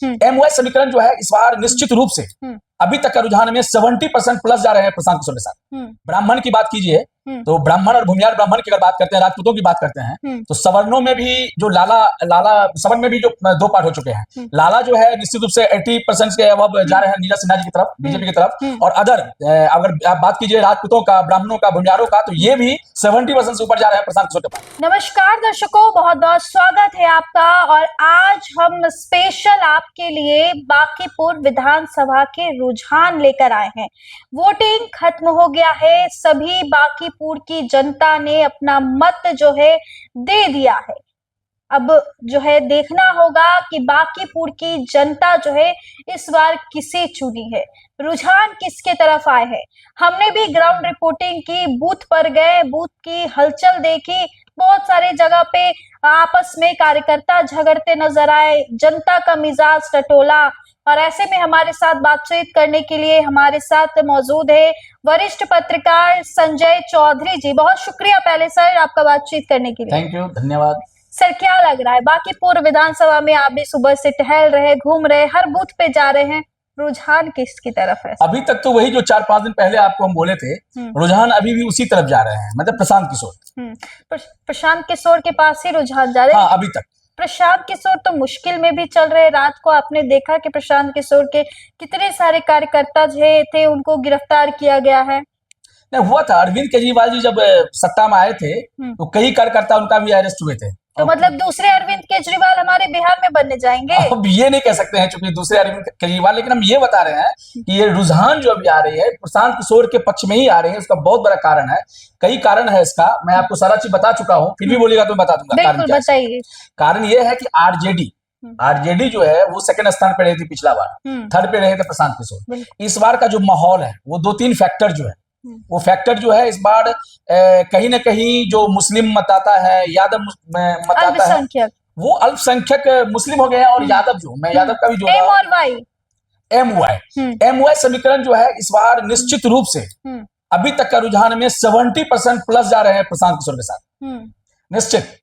MOI समीकरण जो है इस बार निश्चित रूप से अभी तक का रुझान में 70% प्लस जा रहे हैं प्रशांत किशोर के साथ। ब्राह्मण की बात कीजिए तो ब्राह्मण और भूमिहार ब्राह्मण की अगर बात करते हैं, राजपूतों की बात करते हैं, तो सवर्णों में भी जो लाला सवर्ण में भी जो 2 पार्ट हो चुके हैं। लाला जो है निश्चित रूप से 80% के अब जा रहे हैं नीरज सिन्हा जी की तरफ, बीजेपी की तरफ। और अदर अगर आप बात कीजिए राजपूतों का, ब्राह्मणों का, भूमिहारों का, तो ये भी 70% से ऊपर जा रहे हैं प्रशांत किशोर के पास। नमस्कार दर्शकों, बहुत बहुत स्वागत है आपका। और आज हम स्पेशल आपके लिए बांकीपुर विधानसभा के रुझान लेकर आए हैं। वोटिंग खत्म हो गया है, सभी बांकीपुर की जनता ने अपना मत जो है दे दिया है। अब जो है देखना होगा कि बांकीपुर की जनता जो है इस बार किसे चुनी है, रुझान किसके तरफ आए हैं। हमने भी ग्राउंड रिपोर्टिंग की, बूथ पर गए, बूथ की हलचल देखी, बहुत सारे जगह पे आपस में कार्यकर्ता झगड़ते नजर आए, जनता का मिजाज टटोला। और ऐसे में हमारे साथ बातचीत करने के लिए हमारे साथ मौजूद है वरिष्ठ पत्रकार संजय चौधरी जी। बहुत शुक्रिया पहले सर आपका बातचीत करने के लिए। थैंक यू, धन्यवाद। सर क्या लग रहा है, बांकीपुर विधानसभा में आप भी सुबह से टहल रहे, घूम रहे, हर बूथ पे जा रहे हैं, रुझान किसकी तरफ है? अभी तक तो वही जो 4-5 दिन पहले आपको हम बोले थे, रुझान अभी भी उसी तरफ जा रहे हैं, मतलब प्रशांत किशोर। प्रशांत किशोर के पास ही रुझान जा रहे हैं। हाँ, अभी तक प्रशांत किशोर तो मुश्किल में भी चल रहे। रात को आपने देखा कि प्रशांत किशोर के कितने सारे कार्यकर्ता थे, उनको गिरफ्तार किया गया है। नहीं हुआ था, अरविंद केजरीवाल जी जब सत्ता में आए थे तो कई कार्यकर्ता उनका भी अरेस्ट हुए थे। तो मतलब दूसरे अरविंद केजरीवाल हमारे बिहार में बनने जाएंगे? अब ये नहीं कह सकते हैं चूंकि दूसरे अरविंद केजरीवाल, लेकिन हम ये बता रहे हैं कि ये रुझान जो अभी आ रही है प्रशांत किशोर के पक्ष में ही आ रही है। इसका बहुत बड़ा कारण है, कई कारण है इसका, मैं आपको सारा चीज बता चुका हूँ, फिर भी बोलिएगा तो मैं बता दूंगा कारण क्या है। कारण ये है कि आरजेडी जो है वो सेकंड स्थान पे रही थी पिछला बार, थर्ड पे रहे थे प्रशांत किशोर। इस बार का जो माहौल है वो 2-3 फैक्टर जो है, वो फैक्टर जो है इस बार कहीं ना कहीं जो मुस्लिम मतदाता है, यादव मतदाता है, वो अल्पसंख्यक मुस्लिम हो गए हैं। और यादव जो, मैं यादव का भी जो MOI समीकरण जो है इस बार निश्चित रूप से अभी तक का रुझान में 70% प्लस जा रहे हैं प्रशांत किशोर के साथ, निश्चित।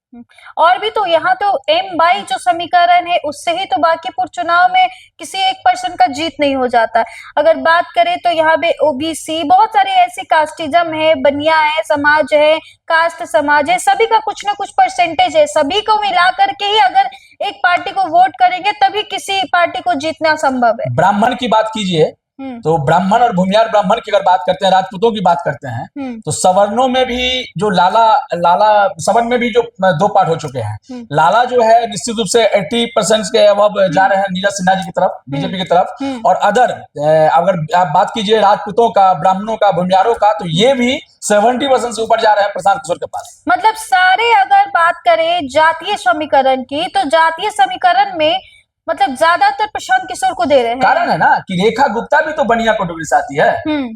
और भी तो यहाँ तो MY जो समीकरण है उससे ही तो बांकीपुर चुनाव में किसी एक पर्सन का जीत नहीं हो जाता। अगर बात करें तो यहाँ पे OBC, बहुत सारे ऐसे कास्टिज्म है, बनिया है, समाज है, कास्ट समाज है, सभी का कुछ ना कुछ परसेंटेज है। सभी को मिला करके ही अगर एक पार्टी को वोट करेंगे तभी किसी पार्टी को जीतना संभव है। ब्राह्मण की बात कीजिए तो ब्राह्मण और भूमिहार ब्राह्मण की अगर बात करते हैं, राजपूतों की बात करते हैं, तो सवर्णों में भी जो लाला सवर्ण में भी जो 2 पार्ट हो चुके हैं। लाला जो है निश्चित रूप से 80% के अब जा रहे हैं नीरज सिन्हा जी की तरफ, बीजेपी की तरफ। और अदर अगर आप बात कीजिए राजपूतों का, ब्राह्मणों का, भूमिहारों का, तो ये भी 70% से ऊपर जा रहे हैं प्रशांत किशोर के पास। मतलब सारे अगर बात करें जातीय समीकरण की, तो जातीय समीकरण में मतलब ज्यादातर प्रशांत किशोर को दे रहे हैं। कारण है ना कि रेखा गुप्ता भी तो बनिया कैटेगरी से आती है,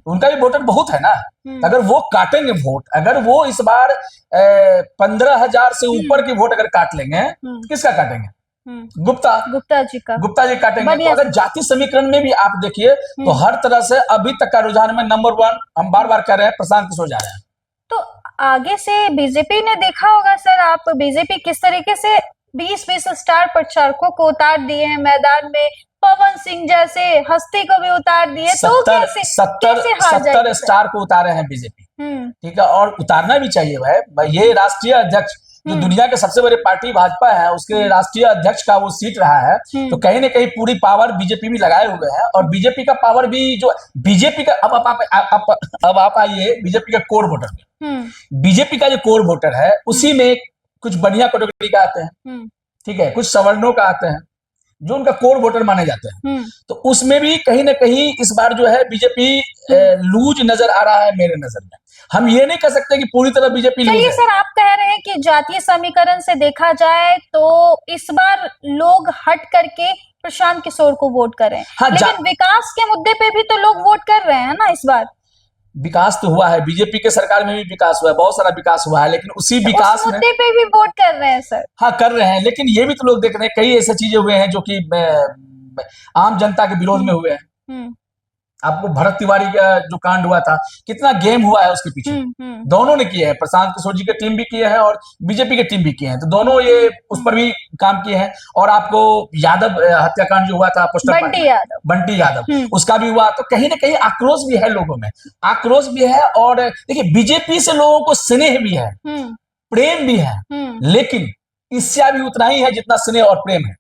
उनका भी वोटर बहुत है ना। अगर वो काटेंगे वोट, अगर वो इस बार 15,000 से ऊपर की वोट अगर काट लेंगे, किसका काटेंगे? गुप्ता जी काटेंगे। तो अगर जाति समीकरण में भी आप देखिए तो हर तरह से अभी तक का रुझान में नंबर 1 हम बार बार कह रहे हैं प्रशांत किशोर जा रहे हैं। तो आगे से बीजेपी ने देखा होगा सर, आप बीजेपी किस तरीके से 20-20 स्टार प्रचारकों को उतार दिए हैं मैदान में, पवन सिंह जैसे हस्ती को भी उतार दिए। तो 70 स्टार को उतारे हैं बीजेपी, ठीक है, और उतारना भी चाहिए भाई। ये राष्ट्रीय अध्यक्ष जो दुनिया के सबसे बड़ी पार्टी भाजपा है, उसके राष्ट्रीय अध्यक्ष का वो सीट रहा है, तो कहीं ना कहीं पूरी पावर बीजेपी भी लगाए हुए है। और बीजेपी का पावर भी जो बीजेपी का अब आप आइए बीजेपी का कोर वोटर में, बीजेपी का जो कोर वोटर है उसी में कुछ बढ़िया कैटेगरी का आते हैं, ठीक है, कुछ सवर्णों का आते हैं जो उनका कोर वोटर माने जाते हैं। तो उसमें भी कहीं ना कहीं इस बार जो है बीजेपी लूज नजर आ रहा है मेरे नजर में। हम ये नहीं कह सकते कि पूरी तरह बीजेपी लूज है। चलिए सर, आप कह रहे हैं कि जातीय समीकरण से देखा जाए तो इस बार लोग हट करके प्रशांत किशोर को वोट करें। हाँ, लेकिन विकास के मुद्दे पे भी तो लोग वोट कर रहे हैं ना इस बार। विकास तो हुआ है, बीजेपी के सरकार में भी विकास हुआ है, बहुत सारा विकास हुआ है, लेकिन उसी विकास में मुद्दे पे भी वोट कर रहे हैं सर। हाँ कर रहे हैं, लेकिन ये भी तो लोग देख रहे हैं कई ऐसी चीजें हुए हैं जो कि आम जनता के विरोध में हुए हैं। आपको भरत तिवारी का जो कांड हुआ था, कितना गेम हुआ है उसके पीछे। दोनों ने किए हैं, प्रशांत किशोर जी की टीम भी किए हैं और बीजेपी की टीम भी किए हैं, तो दोनों ये उस पर भी काम किए हैं। और आपको यादव हत्याकांड जो हुआ था, पोस्टर बंटी यादव, उसका भी हुआ। तो कहीं ना कहीं आक्रोश भी है लोगों में, आक्रोश भी है। और देखिए, बीजेपी से लोगों को स्नेह भी है, प्रेम भी है, लेकिन ईर्ष्या भी उतना ही है जितना स्नेह और प्रेम है।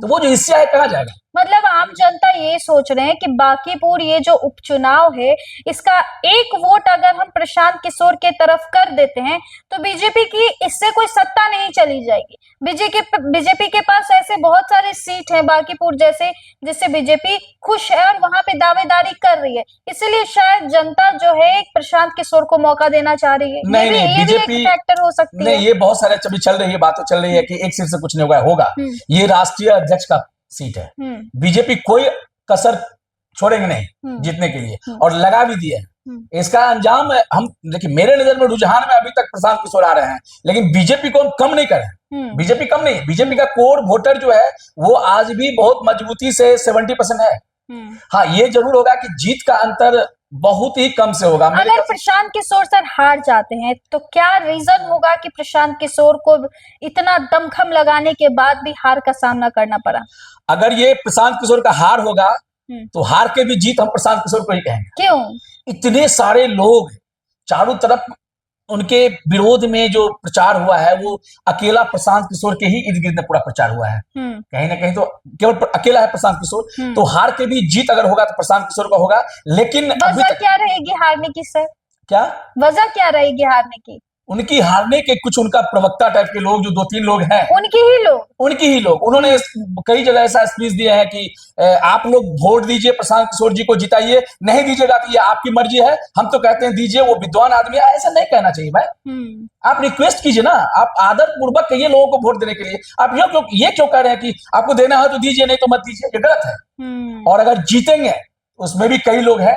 तो वो जो ईर्ष्या है, कहाँ जाएगा? मतलब आम जनता ये सोच रहे हैं कि बांकीपुर ये जो उपचुनाव है, इसका एक वोट अगर हम प्रशांत किशोर के तरफ कर देते हैं तो बीजेपी की इससे कोई सत्ता नहीं चली जाएगी। बीजेपी के पास ऐसे बहुत सारे सीट हैं बांकीपुर जैसे, जिससे बीजेपी खुश है और वहां पे दावेदारी कर रही है। इसलिए शायद जनता जो है प्रशांत किशोर को मौका देना चाह रही है। नहीं, बीजेपी फैक्टर हो सकती है। ये बहुत सारे अभी चल रही है, बातें चल रही है कि एक सीट से कुछ नहीं होगा। ये राष्ट्रीय अध्यक्ष का सीट है, बीजेपी कोई कसर छोड़ेंगे नहीं जीतने के लिए, और लगा भी दिए हैं। इसका अंजाम हम देखिए, मेरे नजर में रुझान में अभी तक प्रशांत किशोर आ रहे हैं, लेकिन बीजेपी को हम कम नहीं करें। बीजेपी कम नहीं, बीजेपी का कोर वोटर जो है वो आज भी बहुत मजबूती से 70% है। हाँ, ये जरूर होगा कि जीत का अंतर बहुत ही कम से होगा। अगर प्रशांत किशोर सर हार जाते हैं तो क्या रीजन होगा कि प्रशांत किशोर को इतना दमखम लगाने के बाद भी हार का सामना करना पड़ा? अगर ये प्रशांत किशोर का हार होगा तो हार के भी जीत हम प्रशांत किशोर को ही कहेंगे। क्यों? इतने सारे लोग चारों तरफ उनके विरोध में जो प्रचार हुआ है, वो अकेला प्रशांत किशोर के ही इर्द गिर्द पूरा प्रचार हुआ है। कहीं ना कहीं तो केवल अकेला है प्रशांत किशोर। तो हार के भी जीत अगर होगा तो प्रशांत किशोर का होगा। लेकिन वजह क्या रहेगी हारने की सर? क्या वजह क्या रहेगी हारने की? उनकी हारने के कुछ उनका प्रवक्ता टाइप के लोग, जो 2-3 लोग हैं, उनकी ही लोग उन्होंने कई जगह ऐसा स्पीच दिया है कि आप लोग वोट दीजिए, प्रशांत किशोर जी को जिताइए, नहीं दीजिएगा तो ये आपकी मर्जी है, हम तो कहते हैं दीजिए, वो विद्वान आदमी है। ऐसा नहीं कहना चाहिए भाई। आप रिक्वेस्ट कीजिए ना, आप आदर पूर्वक कहिए लोगों को वोट देने के लिए। आप ये क्यों कह रहे हैं कि आपको देना है तो दीजिए, नहीं तो मत दीजिए? ये गलत है। और अगर जीतेंगे उसमें भी कई लोग हैं,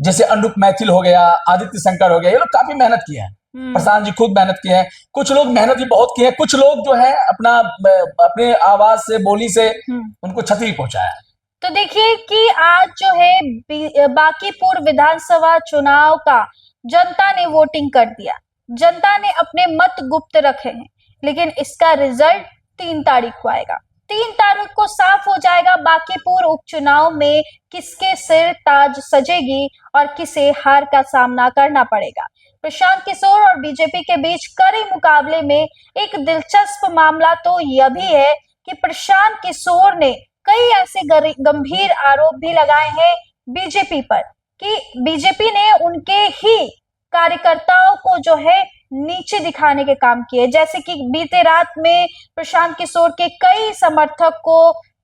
जैसे अनूप मैथिल हो गया, आदित्य शंकर हो गया, ये लोग काफी मेहनत किए हैं। प्रशांत जी खुद मेहनत किए हैं, कुछ लोग मेहनत भी बहुत किए हैं, कुछ लोग जो है अपने आवाज से, बोली से उनको क्षति पहुंचाया। तो देखिए कि आज जो है बांकीपुर विधानसभा चुनाव का जनता ने वोटिंग कर दिया, जनता ने अपने मत गुप्त रखे हैं, लेकिन इसका रिजल्ट 3 तारीख को आएगा। 3 तारीख को साफ हो जाएगा बांकीपुर उपचुनाव में किसके सिर ताज सजेगी और किसे हार का सामना करना पड़ेगा। प्रशांत किशोर और बीजेपी के बीच कड़े मुकाबले में एक दिलचस्प मामला तो यह भी है कि प्रशांत किशोर ने कई ऐसे गंभीर आरोप भी लगाए हैं बीजेपी पर कि बीजेपी ने उनके ही कार्यकर्ताओं को जो है नीचे दिखाने के काम किए। जैसे कि बीते रात में प्रशांत किशोर के कई समर्थक को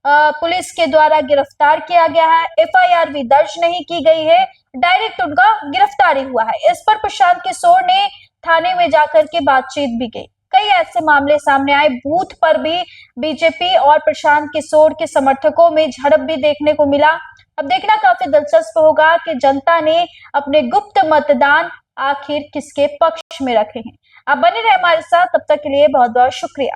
पुलिस के द्वारा गिरफ्तार किया गया है, एफआईआर भी दर्ज नहीं की गई है, डायरेक्ट उनका गिरफ्तारी हुआ है। इस पर प्रशांत किशोर ने थाने में जाकर के बातचीत भी की। कई ऐसे मामले सामने आए, बूथ पर भी बीजेपी और प्रशांत किशोर के समर्थकों में झड़प भी देखने को मिला। अब देखना काफी दिलचस्प होगा कि जनता ने अपने गुप्त मतदान आखिर किसके पक्ष में रखे हैं। आप बने रहे हमारे साथ, तब तक के लिए बहुत बहुत शुक्रिया।